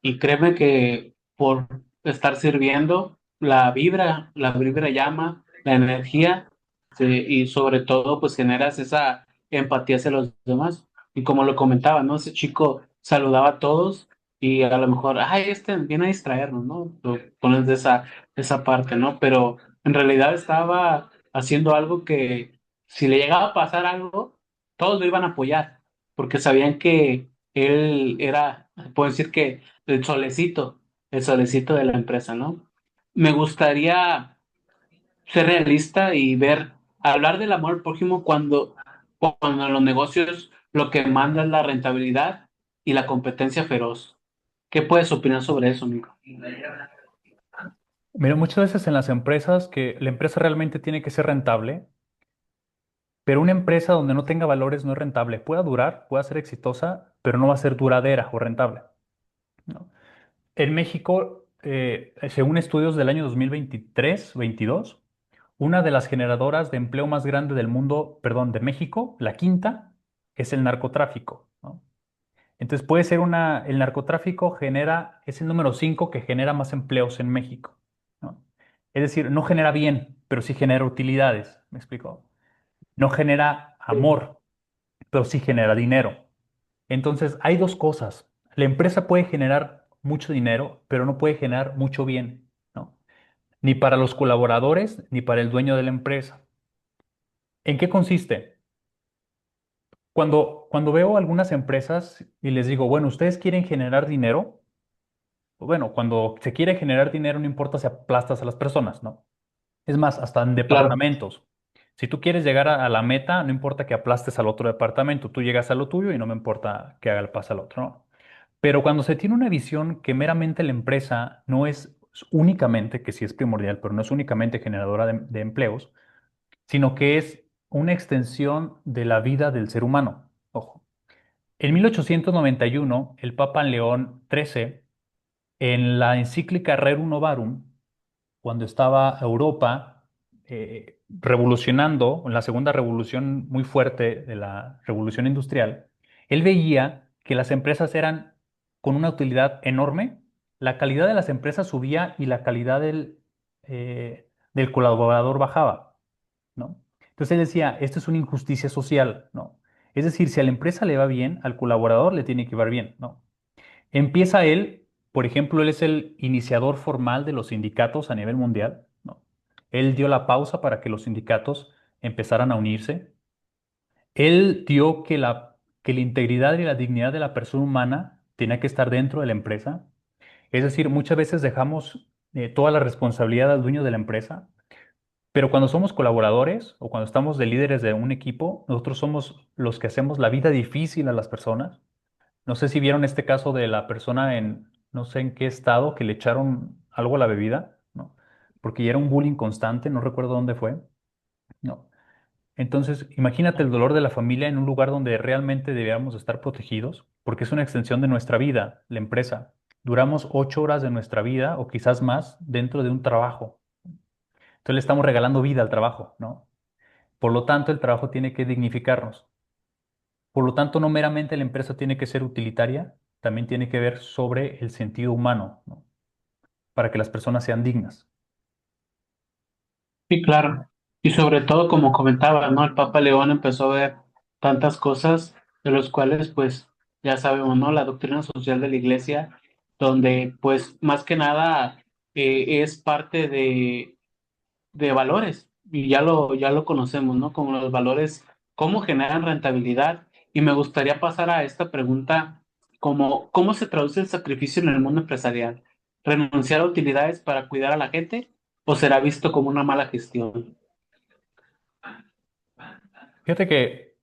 Y créeme que por estar sirviendo, la vibra llama, la energía, sí, y sobre todo, pues generas esa empatía hacia los demás. Y como lo comentaba, ¿no? Ese chico saludaba a todos y a lo mejor, ay, este viene a distraernos, ¿no? Lo pones de esa parte, ¿no? Pero en realidad estaba haciendo algo que si le llegaba a pasar algo, todos lo iban a apoyar, porque sabían que él era, puedo decir que el solecito de la empresa, ¿no? Me gustaría ser realista y hablar del amor al prójimo cuando en los negocios lo que manda es la rentabilidad y la competencia feroz. ¿Qué puedes opinar sobre eso, amigo? Mira, muchas veces en las empresas que la empresa realmente tiene que ser rentable, pero una empresa donde no tenga valores no es rentable. Puede durar, puede ser exitosa, pero no va a ser duradera o rentable, ¿no? En México, según estudios del año 2023-22, una de las generadoras de empleo más grande del mundo, perdón, de México, la quinta, es el narcotráfico, ¿no? Entonces puede ser el narcotráfico es el número 5 que genera más empleos en México, ¿no? Es decir, no genera bien, pero sí genera utilidades, ¿me explico? No genera amor, pero sí genera dinero. Entonces, hay dos cosas. La empresa puede generar mucho dinero, pero no puede generar mucho bien, ¿no? Ni para los colaboradores, ni para el dueño de la empresa. ¿En qué consiste? Cuando veo algunas empresas y les digo, bueno, ¿ustedes quieren generar dinero? Bueno, cuando se quiere generar dinero, no importa si aplastas a las personas, ¿no? Es más, hasta en Claro, departamentos. Si tú quieres llegar a la meta, no importa que aplastes al otro departamento, tú llegas a lo tuyo y no me importa que haga el pase al otro, ¿no? Pero cuando se tiene una visión que meramente la empresa no es únicamente, que sí es primordial, pero no es únicamente generadora de empleos, sino que es una extensión de la vida del ser humano. Ojo, en 1891, el Papa León XIII, en la encíclica Rerum Novarum, cuando estaba Europa revolucionando, en la segunda revolución muy fuerte de la revolución industrial, él veía que las empresas eran con una utilidad enorme, la calidad de las empresas subía y la calidad del colaborador bajaba, ¿no? Entonces él decía, esto es una injusticia social, ¿no? Es decir, si a la empresa le va bien, al colaborador le tiene que ir bien, ¿no? Empieza él, por ejemplo, él es el iniciador formal de los sindicatos a nivel mundial, ¿no? Él dio la pausa para que los sindicatos empezaran a unirse. Él dio que la integridad y la dignidad de la persona humana tenía que estar dentro de la empresa. Es decir, muchas veces dejamos toda la responsabilidad al dueño de la empresa, pero cuando somos colaboradores o cuando estamos de líderes de un equipo, nosotros somos los que hacemos la vida difícil a las personas. No sé si vieron este caso de la persona en no sé en qué estado que le echaron algo a la bebida, ¿no? Porque ya era un bullying constante, no recuerdo dónde fue, ¿no? Entonces, imagínate el dolor de la familia en un lugar donde realmente deberíamos estar protegidos, porque es una extensión de nuestra vida, la empresa. Duramos 8 horas de nuestra vida o quizás más dentro de un trabajo. Entonces le estamos regalando vida al trabajo, ¿no? Por lo tanto, el trabajo tiene que dignificarnos. Por lo tanto, no meramente la empresa tiene que ser utilitaria, también tiene que ver sobre el sentido humano, ¿no? Para que las personas sean dignas. Sí, claro. Y sobre todo, como comentaba, ¿no? El Papa León empezó a ver tantas cosas de los cuales, pues, ya sabemos, ¿no? La doctrina social de la Iglesia, donde, pues, más que nada es parte de valores, y ya lo conocemos, ¿no? Como los valores, cómo generan rentabilidad. Y me gustaría pasar a esta pregunta, como, ¿cómo se traduce el sacrificio en el mundo empresarial? ¿Renunciar a utilidades para cuidar a la gente o será visto como una mala gestión? Fíjate que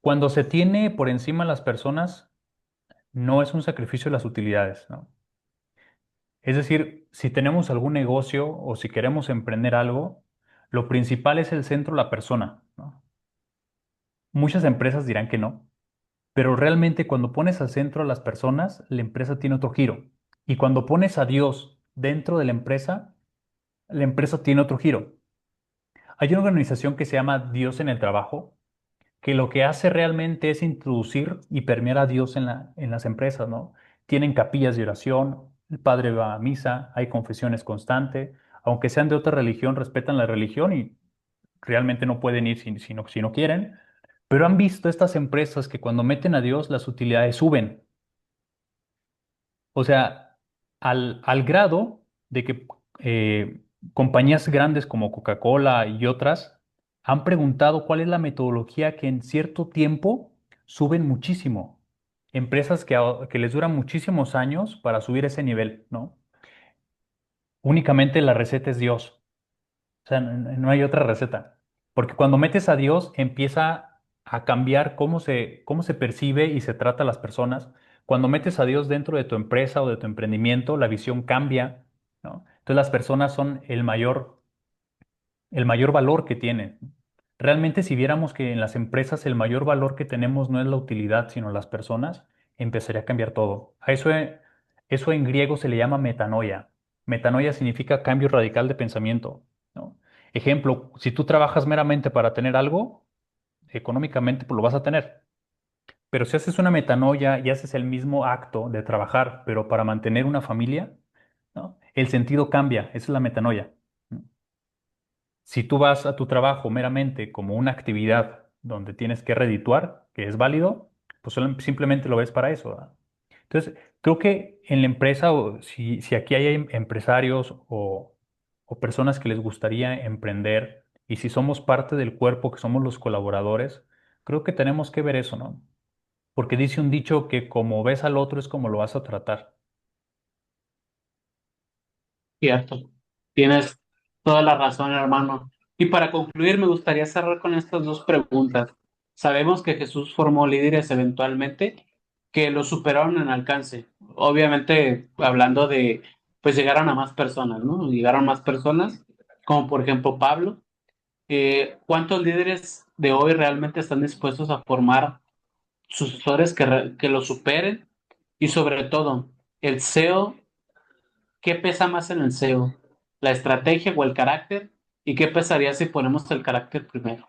cuando se tiene por encima las personas, no es un sacrificio de las utilidades, ¿no? Es decir, si tenemos algún negocio o si queremos emprender algo, lo principal es el centro, la persona, ¿no? Muchas empresas dirán que no, pero realmente cuando pones al centro a las personas, la empresa tiene otro giro. Y cuando pones a Dios dentro de la empresa tiene otro giro. Hay una organización que se llama Dios en el Trabajo, que lo que hace realmente es introducir y permear a Dios en las empresas, ¿no? Tienen capillas de oración, el padre va a misa, hay confesiones constantes, aunque sean de otra religión, respetan la religión y realmente no pueden ir si no quieren, pero han visto estas empresas que cuando meten a Dios las utilidades suben. O sea, al grado de que compañías grandes como Coca-Cola y otras han preguntado cuál es la metodología que en cierto tiempo suben muchísimo. Empresas que les duran muchísimos años para subir ese nivel, ¿no? Únicamente la receta es Dios. O sea, no hay otra receta. Porque cuando metes a Dios, empieza a cambiar cómo se percibe y se trata a las personas. Cuando metes a Dios dentro de tu empresa o de tu emprendimiento, la visión cambia, ¿no? Entonces las personas son el mayor valor que tienen. Realmente, si viéramos que en las empresas el mayor valor que tenemos no es la utilidad, sino las personas, empezaría a cambiar todo. Eso en griego se le llama metanoia. Metanoia significa cambio radical de pensamiento, ¿no? Ejemplo, si tú trabajas meramente para tener algo, económicamente pues lo vas a tener. Pero si haces una metanoia y haces el mismo acto de trabajar, pero para mantener una familia, ¿no? El sentido cambia. Esa es la metanoia. Si tú vas a tu trabajo meramente como una actividad donde tienes que redituar, que es válido, pues simplemente lo ves para eso, ¿verdad? Entonces, creo que en la empresa, o si aquí hay empresarios o personas que les gustaría emprender, y si somos parte del cuerpo, que somos los colaboradores, creo que tenemos que ver eso, ¿no? Porque dice un dicho que como ves al otro es como lo vas a tratar. Cierto. Tienes toda la razón, hermano. Y para concluir, me gustaría cerrar con estas dos preguntas. Sabemos que Jesús formó líderes eventualmente que lo superaron en alcance. Obviamente, hablando de, pues llegaron a más personas, ¿no? Llegaron más personas, como por ejemplo Pablo. ¿Cuántos líderes de hoy realmente están dispuestos a formar sucesores que lo superen? Y sobre todo, el CEO. ¿Qué pesa más en el SEO? ¿La estrategia o el carácter? ¿Y qué pesaría si ponemos el carácter primero?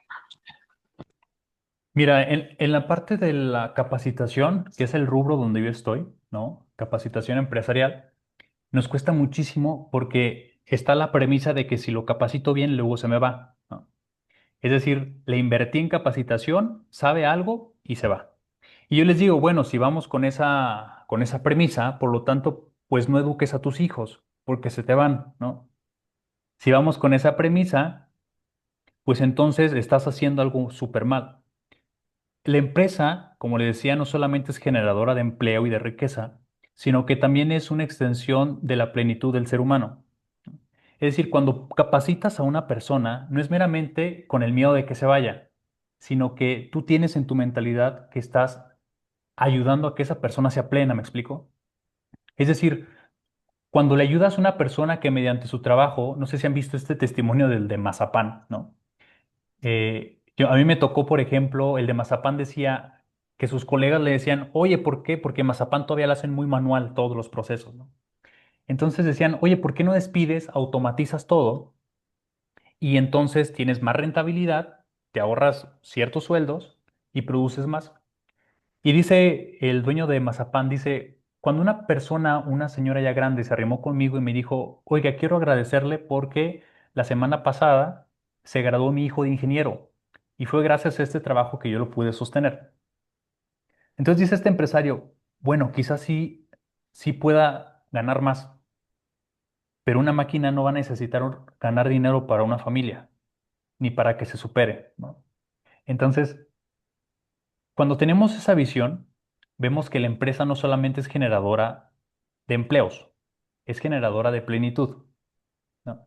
Mira, en la parte de la capacitación, que es el rubro donde yo estoy, ¿no? Capacitación empresarial. Nos cuesta muchísimo porque está la premisa de que si lo capacito bien, luego se me va, ¿no? Es decir, le invertí en capacitación, sabe algo y se va. Y yo les digo, bueno, si vamos con esa premisa, por lo tanto, pues no eduques a tus hijos porque se te van, ¿no? Si vamos con esa premisa, pues entonces estás haciendo algo súper mal. La empresa, como le decía, no solamente es generadora de empleo y de riqueza, sino que también es una extensión de la plenitud del ser humano. Es decir, cuando capacitas a una persona, no es meramente con el miedo de que se vaya, sino que tú tienes en tu mentalidad que estás ayudando a que esa persona sea plena, ¿me explico? Es decir, cuando le ayudas a una persona que mediante su trabajo, no sé si han visto este testimonio del de Mazapán, ¿no? A mí me tocó, por ejemplo, el de Mazapán decía que sus colegas le decían, oye, ¿por qué? Porque Mazapán todavía lo hacen muy manual todos los procesos, ¿no? Entonces decían, oye, ¿por qué no despides, automatizas todo y entonces tienes más rentabilidad, te ahorras ciertos sueldos y produces más? Y dice el dueño de Mazapán, dice, cuando una persona, una señora ya grande, se arrimó conmigo y me dijo, oiga, quiero agradecerle porque la semana pasada se graduó mi hijo de ingeniero y fue gracias a este trabajo que yo lo pude sostener. Entonces dice este empresario, bueno, quizás sí, sí pueda ganar más, pero una máquina no va a necesitar ganar dinero para una familia, ni para que se supere, ¿no? Entonces, cuando tenemos esa visión, vemos que la empresa no solamente es generadora de empleos, es generadora de plenitud, ¿no?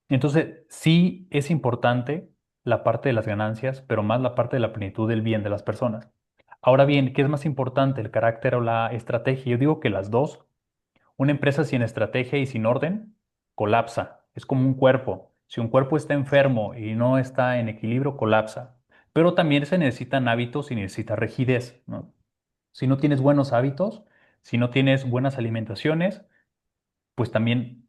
Entonces, sí es importante la parte de las ganancias, pero más la parte de la plenitud del bien de las personas. Ahora bien, ¿qué es más importante, el carácter o la estrategia? Yo digo que las dos. Una empresa sin estrategia y sin orden colapsa. Es como un cuerpo. Si un cuerpo está enfermo y no está en equilibrio, colapsa. Pero también se necesitan hábitos y necesita rigidez, ¿no? Si no tienes buenos hábitos, si no tienes buenas alimentaciones, pues también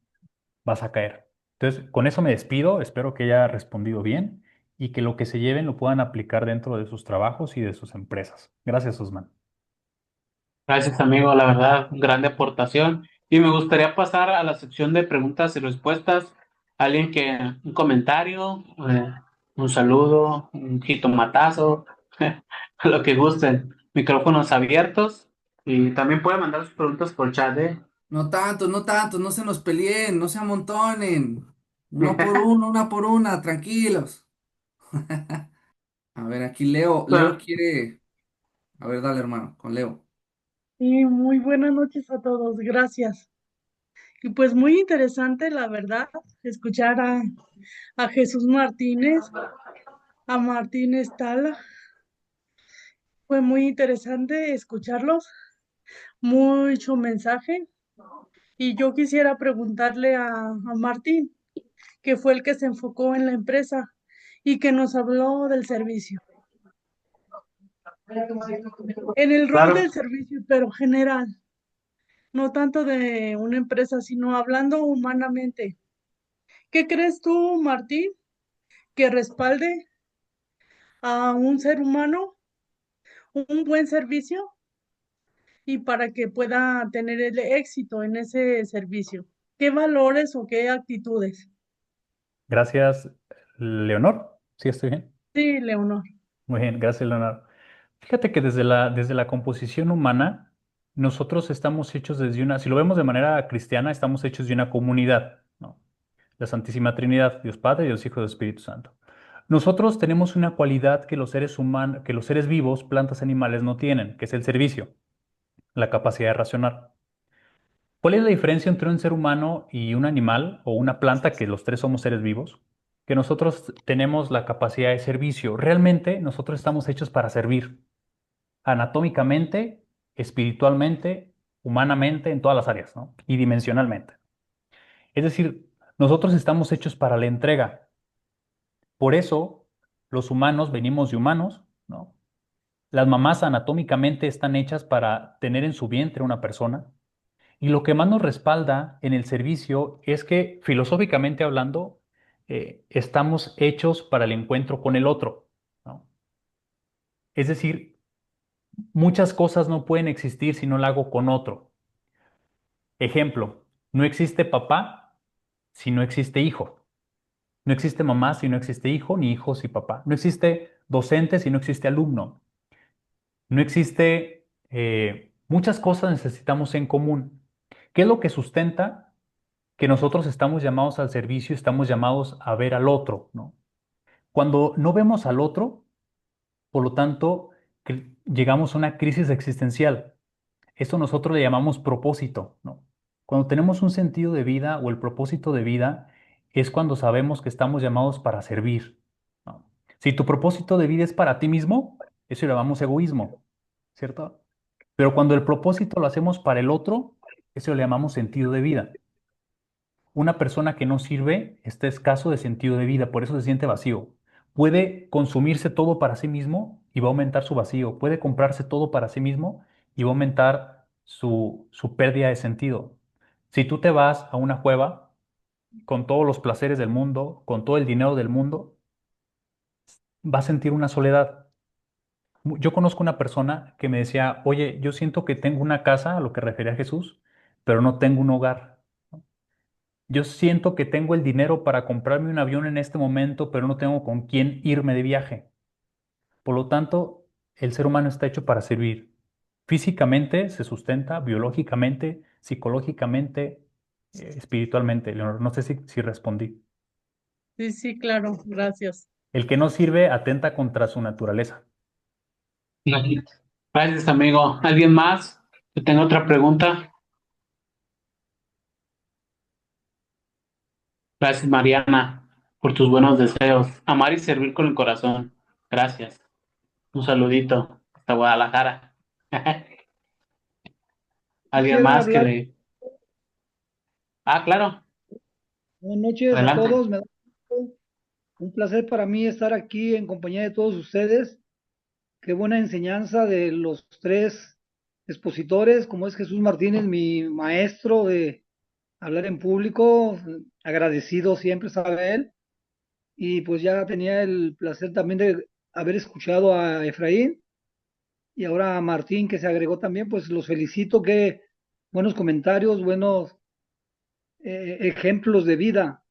vas a caer. Entonces, con eso me despido. Espero que haya respondido bien y que lo que se lleven lo puedan aplicar dentro de sus trabajos y de sus empresas. Gracias, Osman. Gracias, amigo, la verdad, grande aportación. Y me gustaría pasar a la sección de preguntas y respuestas. Alguien que, un comentario, un saludo, un jitomatazo, lo que gusten. Micrófonos abiertos. Y también pueden mandar sus preguntas por chat, ¿eh? No tanto, no tanto, no se nos peleen, no se amontonen. Uno por uno, una por una, tranquilos. A ver, aquí Leo Bueno, quiere. A ver, dale, hermano, con Leo. Y muy buenas noches a todos, gracias. Y pues muy interesante, la verdad, escuchar a Jesús Martínez, a Martínez Tala. Fue muy interesante escucharlos, mucho mensaje. Y yo quisiera preguntarle a Martín, que fue el que se enfocó en la empresa y que nos habló del servicio. En el rol claro. del servicio, pero general, no tanto de una empresa, sino hablando humanamente. ¿Qué crees tú, Martín, que respalde a un ser humano un buen servicio y para que pueda tener el éxito en ese servicio? ¿Qué valores o qué actitudes? Gracias, Leonor. ¿Sí estoy bien? Sí, Leonor. Muy bien, gracias, Leonardo. Fíjate que desde la composición humana, nosotros estamos hechos desde una, si lo vemos de manera cristiana, estamos hechos de una comunidad, ¿no? La Santísima Trinidad, Dios Padre, Dios Hijo y Dios Espíritu Santo. Nosotros tenemos una cualidad que los seres humanos, que los seres vivos, plantas, animales no tienen, que es el servicio, la capacidad de razonar. ¿Cuál es la diferencia entre un ser humano y un animal o una planta, que los tres somos seres vivos? Que nosotros tenemos la capacidad de servicio. Realmente nosotros estamos hechos para servir, anatómicamente, espiritualmente, humanamente, en todas las áreas, ¿no? Y dimensionalmente. Es decir, nosotros estamos hechos para la entrega. Por eso, los humanos venimos de humanos, ¿no? Las mamás anatómicamente están hechas para tener en su vientre una persona. Y lo que más nos respalda en el servicio es que, filosóficamente hablando, estamos hechos para el encuentro con el otro, ¿no? Es decir, muchas cosas no pueden existir si no la hago con otro. Ejemplo, no existe papá si no existe hijo. No existe mamá si no existe hijo, ni hijo si papá. No existe docente si no existe alumno. No existe, muchas cosas necesitamos en común. ¿Qué es lo que sustenta que nosotros estamos llamados al servicio, estamos llamados a ver al otro, ¿no? Cuando no vemos al otro, Por lo tanto, llegamos a una crisis existencial. Esto nosotros le llamamos propósito, ¿no? Cuando tenemos un sentido de vida o el propósito de vida es cuando sabemos que estamos llamados para servir, ¿no? Si tu propósito de vida es para ti mismo, eso lo llamamos egoísmo, ¿cierto? Pero cuando el propósito lo hacemos para el otro, eso le llamamos sentido de vida. Una persona que no sirve está escaso de sentido de vida, por eso se siente vacío. Puede consumirse todo para sí mismo y va a aumentar su vacío. Puede comprarse todo para sí mismo y va a aumentar su pérdida de sentido. Si tú te vas a una cueva con todos los placeres del mundo, con todo el dinero del mundo, vas a sentir una soledad. Yo conozco una persona que me decía, oye, yo siento que tengo una casa, a lo que refería a Jesús, pero no tengo un hogar. Yo siento que tengo el dinero para comprarme un avión en este momento, pero no tengo con quién irme de viaje. Por lo tanto, el ser humano está hecho para servir. Físicamente se sustenta, biológicamente, psicológicamente, espiritualmente. Leonor, no sé si respondí. Sí, sí, claro, gracias. El que no sirve atenta contra su naturaleza. Gracias, amigo. ¿Alguien más que tenga otra pregunta? Gracias, Mariana, por tus buenos deseos. Amar y servir con el corazón. Gracias. Un saludito hasta Guadalajara. ¿Alguien Quisiera más que hablar. le... Ah, claro. Buenas noches a Adelante. todos. Me da un placer para mí estar aquí en compañía de todos ustedes. Qué buena enseñanza de los tres expositores, como es Jesús Martínez, mi maestro de hablar en público. Agradecido siempre, sabe él. Y pues ya tenía el placer también de haber escuchado a Efraín y ahora a Martín, que se agregó también. Pues los felicito. Qué buenos comentarios, buenos ejemplos de vida.